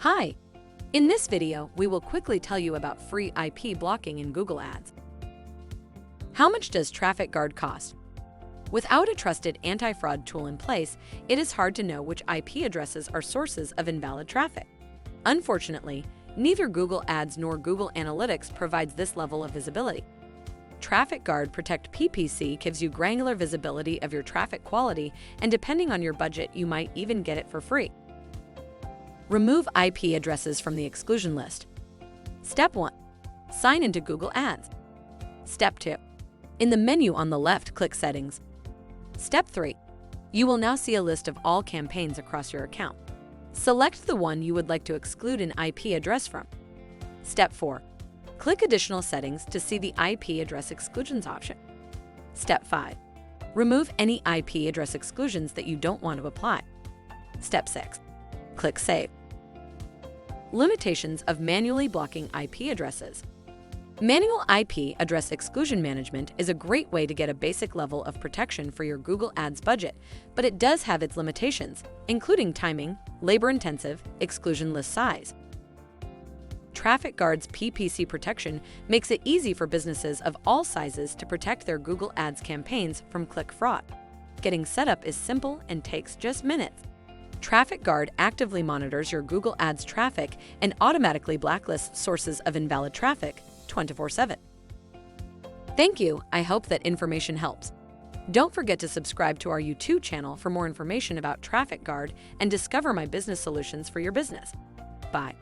Hi! In this video, we will quickly tell you about free IP blocking in Google Ads. How much does TrafficGuard cost? Without a trusted anti-fraud tool in place, it is hard to know which IP addresses are sources of invalid traffic. Unfortunately, neither Google Ads nor Google Analytics provides this level of visibility. TrafficGuard Protect PPC gives you granular visibility of your traffic quality, and depending on your budget, you might even get it for free. Remove IP addresses from the exclusion list. Step 1. Sign into Google Ads. Step 2. In the menu on the left, click Settings. Step 3. You will now see a list of all campaigns across your account. Select the one you would like to exclude an IP address from. Step 4. Click Additional Settings to see the IP address exclusions option. Step 5. Remove any IP address exclusions that you don't want to apply. Step 6. Click Save. Limitations of manually blocking IP addresses. Manual IP address exclusion management is a great way to get a basic level of protection for your Google Ads budget, but it does have its limitations, including timing, labor-intensive, exclusion list size. TrafficGuard's PPC protection makes it easy for businesses of all sizes to protect their Google Ads campaigns from click fraud. Getting set up is simple and takes just minutes. TrafficGuard actively monitors your Google Ads traffic and automatically blacklists sources of invalid traffic 24/7. Thank you. I hope that information helps. Don't forget to subscribe to our YouTube channel for more information about TrafficGuard and discover my business solutions for your business. Bye.